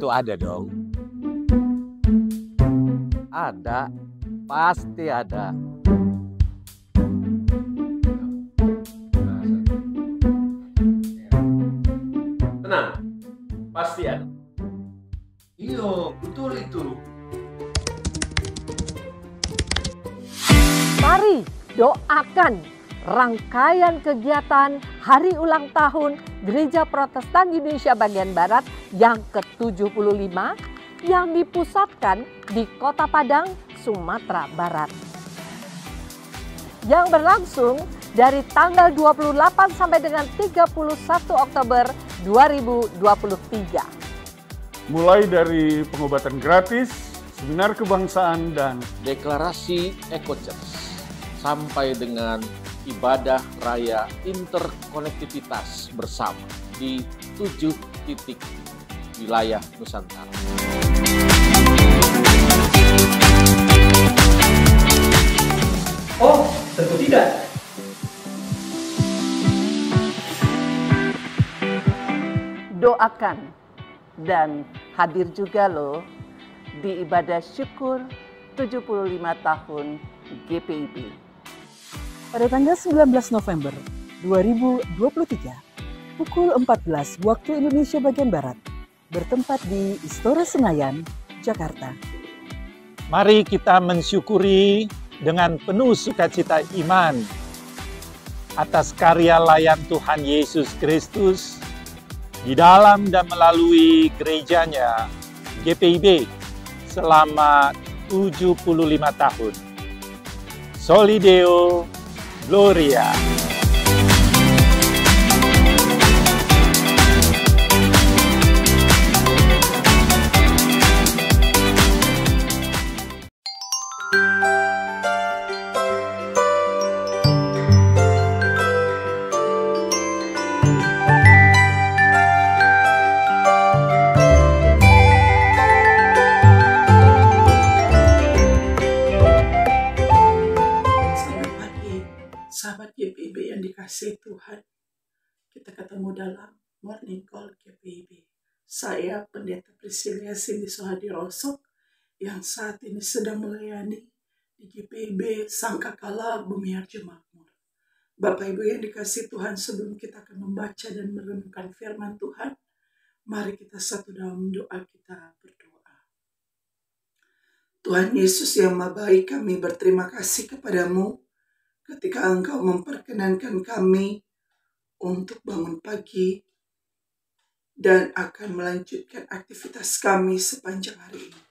Tentu ada dong. Ada, pasti ada. Tenang, pasti ada. Iya, betul itu. Mari doakan rangkaian kegiatan Hari Ulang Tahun Gereja Protestan Indonesia Bagian Barat yang ke-75 yang dipusatkan di Kota Padang, Sumatera Barat. Yang berlangsung dari tanggal 28 sampai dengan 31 Oktober 2023. Mulai dari pengobatan gratis, seminar kebangsaan, dan Deklarasi Eco-Church sampai dengan ibadah raya interkonektivitas bersama di 7 titik wilayah Nusantara. Oh, tentu tidak. Doakan dan hadir juga loh di ibadah syukur 75 tahun GPIB. Pada tanggal 19 November 2023, pukul 14 waktu Indonesia bagian Barat, bertempat di Istora Senayan, Jakarta. Mari kita mensyukuri dengan penuh sukacita iman atas karya layan Tuhan Yesus Kristus di dalam dan melalui gerejanya GPIB selama 75 tahun. Soli Deo Gloria. Sahabat GPIB yang dikasihi Tuhan, kita ketemu dalam Morning Call GPIB. Saya Pendeta Priscilia Cindy Sohadiroso yang saat ini sedang melayani di GPIB Sangkakala Bumiharjo Makmur. Bapak Ibu yang dikasihi Tuhan, sebelum kita akan membaca dan merenungkan firman Tuhan, mari kita satu dalam doa kita berdoa. Tuhan Yesus yang Maha Baik, kami berterima kasih kepadamu ketika Engkau memperkenankan kami untuk bangun pagi dan akan melanjutkan aktivitas kami sepanjang hari ini.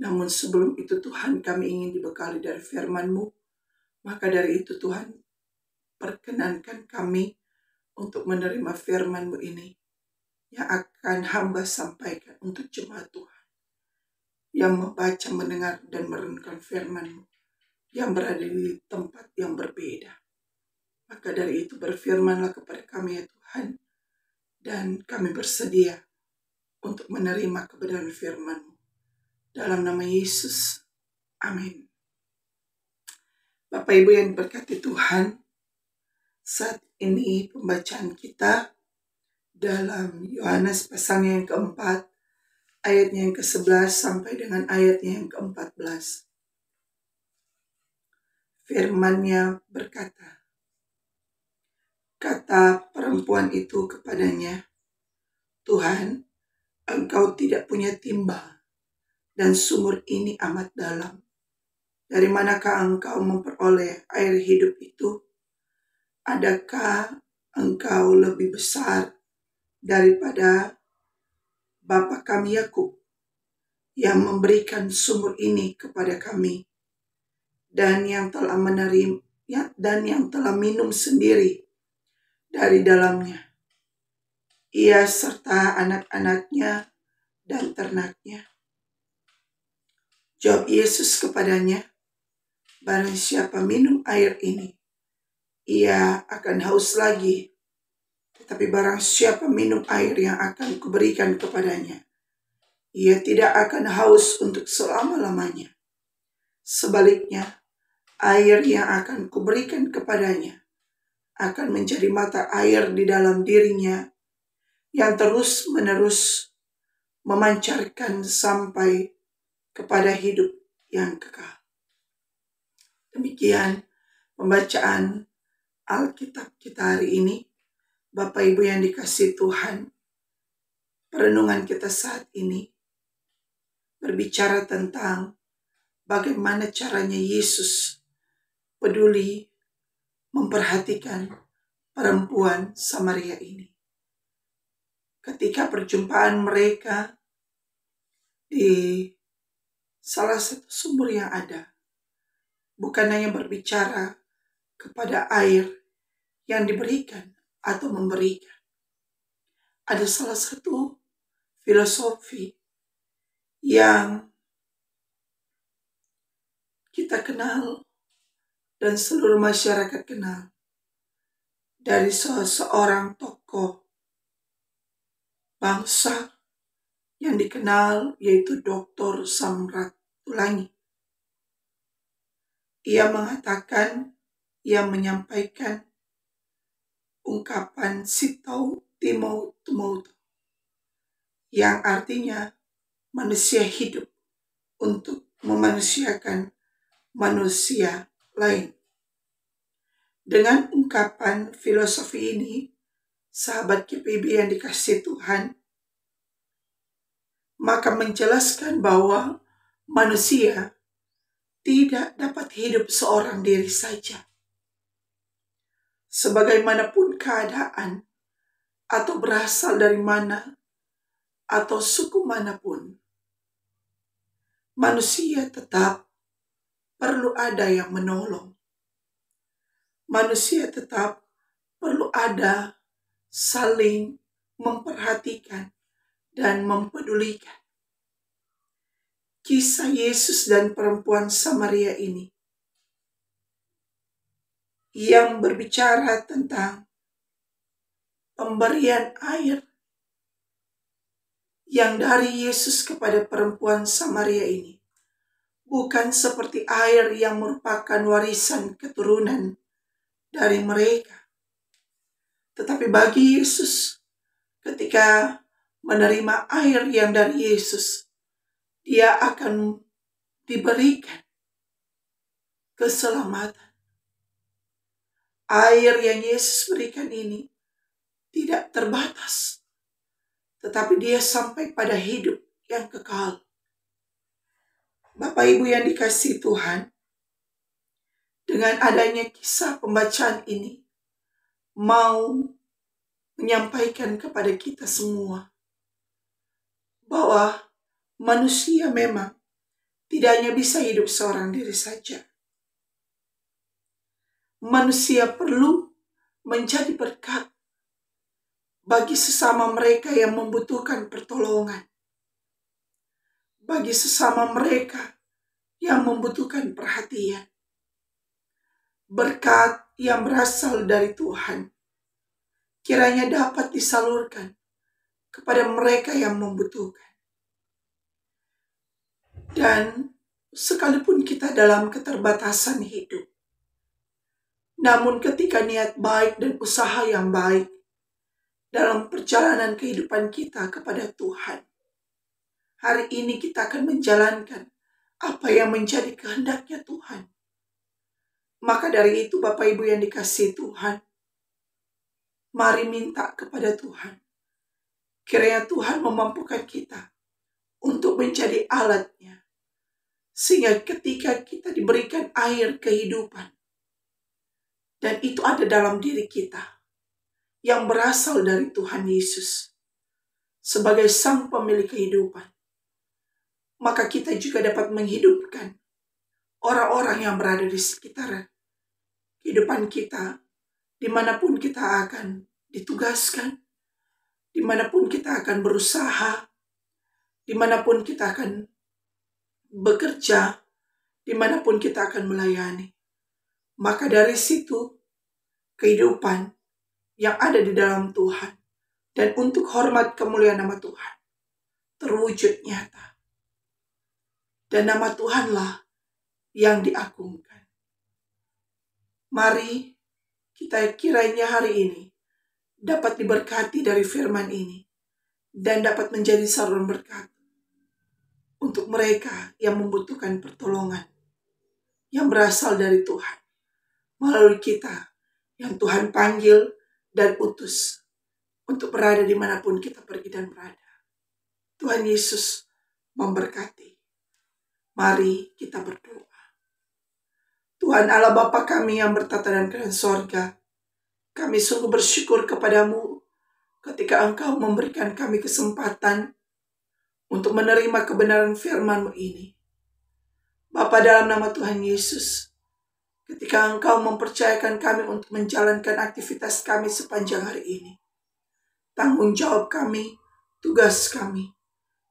Namun sebelum itu Tuhan, kami ingin dibekali dari firman-Mu. Maka dari itu Tuhan, perkenankan kami untuk menerima firman-Mu ini yang akan hamba sampaikan untuk jemaat Tuhan yang membaca, mendengar, dan merenungkan firman-Mu yang berada di tempat yang berbeda. Maka dari itu berfirmanlah kepada kami ya Tuhan, dan kami bersedia untuk menerima kebenaran firman-Mu. Dalam nama Yesus, amin. Bapak Ibu yang diberkati Tuhan, saat ini pembacaan kita dalam Yohanes pasal yang keempat, ayatnya yang ke-11 sampai dengan ayatnya yang ke-14. Firman-Nya berkata, kata perempuan itu kepadanya, Tuhan, Engkau tidak punya timba, dan sumur ini amat dalam. Dari manakah Engkau memperoleh air hidup itu? Adakah Engkau lebih besar daripada Bapa kami Yakub, yang memberikan sumur ini kepada kami, dan yang telah minum sendiri dari dalamnya, ia serta anak-anaknya dan ternaknya? Jawab Yesus kepadanya, barang siapa minum air ini, ia akan haus lagi. Tetapi barang siapa minum air yang akan kuberikan kepadanya, ia tidak akan haus untuk selama-lamanya. Sebaliknya, air yang akan kuberikan kepadanya akan menjadi mata air di dalam dirinya yang terus-menerus memancarkan sampai kepada hidup yang kekal. Demikian pembacaan Alkitab kita hari ini. Bapak Ibu yang dikasihi Tuhan, perenungan kita saat ini berbicara tentang bagaimana caranya Yesus peduli memperhatikan perempuan Samaria ini. Ketika perjumpaan mereka di salah satu sumur yang ada, bukan hanya berbicara kepada air yang diberikan atau memberikan. Ada salah satu filosofi yang kita kenal dan seluruh masyarakat kenal dari seorang tokoh bangsa yang dikenal, yaitu Dr. Samratulangi. Ia menyampaikan ungkapan sitau timau tumautu, yang artinya manusia hidup untuk memanusiakan manusia lain. Dengan ungkapan filosofi ini, sahabat KPB yang dikasihi Tuhan, maka menjelaskan bahwa manusia tidak dapat hidup seorang diri saja. Sebagaimanapun keadaan, atau berasal dari mana, atau suku manapun, manusia tetap perlu ada yang menolong. Manusia tetap perlu ada saling memperhatikan dan mempedulikan. Kisah Yesus dan perempuan Samaria ini yang berbicara tentang pemberian air yang dari Yesus kepada perempuan Samaria ini bukan seperti air yang merupakan warisan keturunan dari mereka. Tetapi bagi Yesus, ketika menerima air yang dari Yesus, dia akan diberikan keselamatan. Air yang Yesus berikan ini tidak terbatas, tetapi dia sampai pada hidup yang kekal. Bapak Ibu yang dikasihi Tuhan, dengan adanya kisah pembacaan ini, mau menyampaikan kepada kita semua bahwa manusia memang tidak hanya bisa hidup seorang diri saja. Manusia perlu menjadi berkat bagi sesama mereka yang membutuhkan pertolongan, bagi sesama mereka yang membutuhkan perhatian. Berkat yang berasal dari Tuhan kiranya dapat disalurkan kepada mereka yang membutuhkan. Dan sekalipun kita dalam keterbatasan hidup, namun ketika niat baik dan usaha yang baik dalam perjalanan kehidupan kita kepada Tuhan, hari ini kita akan menjalankan apa yang menjadi kehendaknya Tuhan. Maka dari itu Bapak Ibu yang dikasihi Tuhan, mari minta kepada Tuhan. Kiranya Tuhan memampukan kita untuk menjadi alatnya. Sehingga ketika kita diberikan air kehidupan, dan itu ada dalam diri kita, yang berasal dari Tuhan Yesus, sebagai Sang Pemilik kehidupan, maka kita juga dapat menghidupkan orang-orang yang berada di sekitar kehidupan kita, dimanapun kita akan ditugaskan, dimanapun kita akan berusaha, dimanapun kita akan bekerja, dimanapun kita akan melayani. Maka dari situ, kehidupan yang ada di dalam Tuhan, dan untuk hormat kemuliaan nama Tuhan, terwujud nyata. Dan nama Tuhanlah yang diagungkan. Mari kita kiranya hari ini dapat diberkati dari firman ini, dan dapat menjadi saluran berkat untuk mereka yang membutuhkan pertolongan yang berasal dari Tuhan melalui kita yang Tuhan panggil dan utus untuk berada dimanapun kita pergi dan berada. Tuhan Yesus memberkati. Mari kita berdoa. Tuhan Allah Bapa kami yang bertata dalam kerajaan sorga, kami sungguh bersyukur kepadamu ketika Engkau memberikan kami kesempatan untuk menerima kebenaran firman-Mu ini. Bapa, dalam nama Tuhan Yesus, ketika Engkau mempercayakan kami untuk menjalankan aktivitas kami sepanjang hari ini, tanggung jawab kami, tugas kami,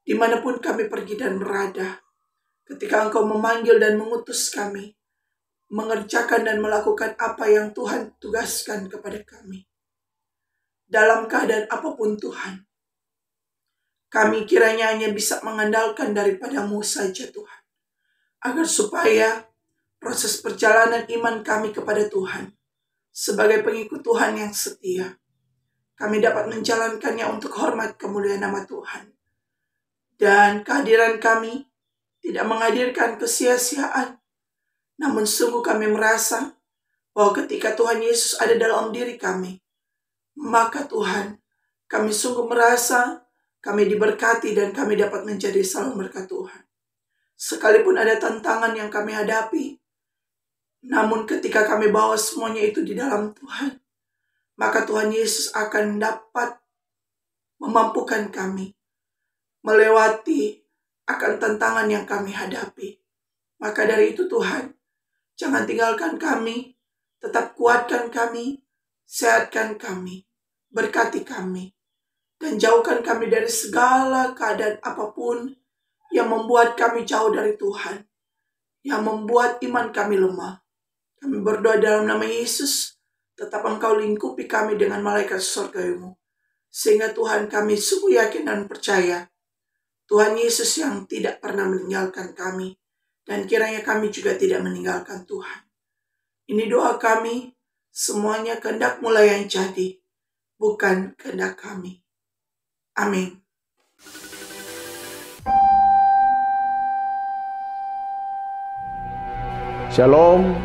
dimanapun kami pergi dan berada, ketika Engkau memanggil dan mengutus kami, mengerjakan dan melakukan apa yang Tuhan tugaskan kepada kami. Dalam keadaan apapun Tuhan, kami kiranya hanya bisa mengandalkan daripada-Mu saja Tuhan, agar supaya proses perjalanan iman kami kepada Tuhan, sebagai pengikut Tuhan yang setia, kami dapat menjalankannya untuk hormat kemuliaan nama Tuhan. Dan kehadiran kami tidak menghadirkan kesia-siaan, namun sungguh kami merasa bahwa ketika Tuhan Yesus ada dalam diri kami, maka Tuhan, kami sungguh merasa kami diberkati dan kami dapat menjadi saluran berkat Tuhan. Sekalipun ada tantangan yang kami hadapi, namun ketika kami bawa semuanya itu di dalam Tuhan, maka Tuhan Yesus akan dapat memampukan kami melewati akan tantangan yang kami hadapi. Maka dari itu Tuhan, jangan tinggalkan kami, tetap kuatkan kami, sehatkan kami, berkati kami, dan jauhkan kami dari segala keadaan apapun yang membuat kami jauh dari Tuhan, yang membuat iman kami lemah. Kami berdoa dalam nama Yesus, tetap Engkau lingkupi kami dengan malaikat surga-Mu, sehingga Tuhan kami sungguh yakin dan percaya, Tuhan Yesus yang tidak pernah meninggalkan kami, dan kiranya kami juga tidak meninggalkan Tuhan. Ini doa kami, semuanya kehendak-Mu lah yang jadi, bukan kehendak kami. Amin. Shalom,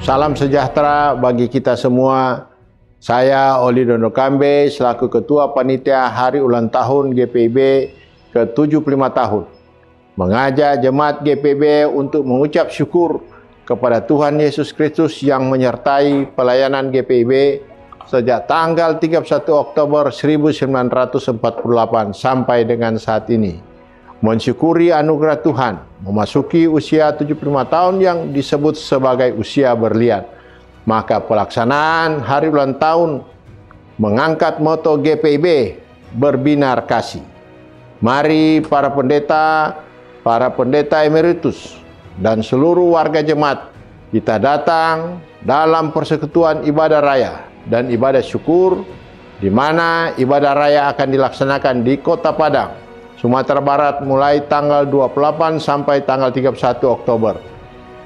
salam sejahtera bagi kita semua. Saya Oli Dono Kambe selaku Ketua Panitia Hari Ulang Tahun GPIB ke-75 tahun, mengajak jemaat GPIB untuk mengucap syukur kepada Tuhan Yesus Kristus yang menyertai pelayanan GPIB sejak tanggal 31 Oktober 1948 sampai dengan saat ini. Mensyukuri anugerah Tuhan, memasuki usia 75 tahun yang disebut sebagai usia berlian. Maka pelaksanaan Hari Ulang Tahun mengangkat moto GPIB, berbinar kasih. Mari para pendeta emeritus, dan seluruh warga jemaat, kita datang dalam persekutuan ibadah raya dan ibadah syukur, di mana ibadah raya akan dilaksanakan di Kota Padang, Sumatera Barat mulai tanggal 28 sampai tanggal 31 Oktober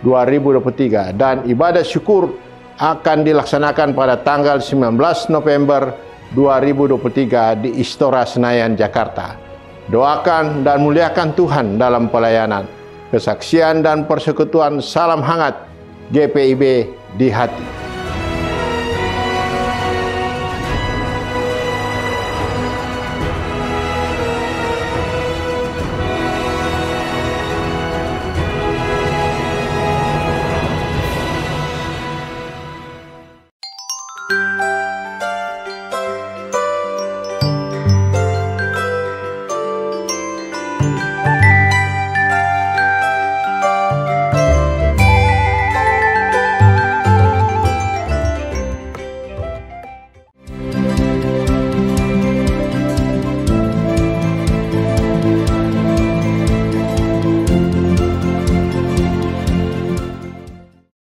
2023, dan ibadah syukur akan dilaksanakan pada tanggal 19 November 2023 di Istora Senayan, Jakarta. Doakan dan muliakan Tuhan dalam pelayanan, kesaksian dan persekutuan. Salam hangat GPIB di hati.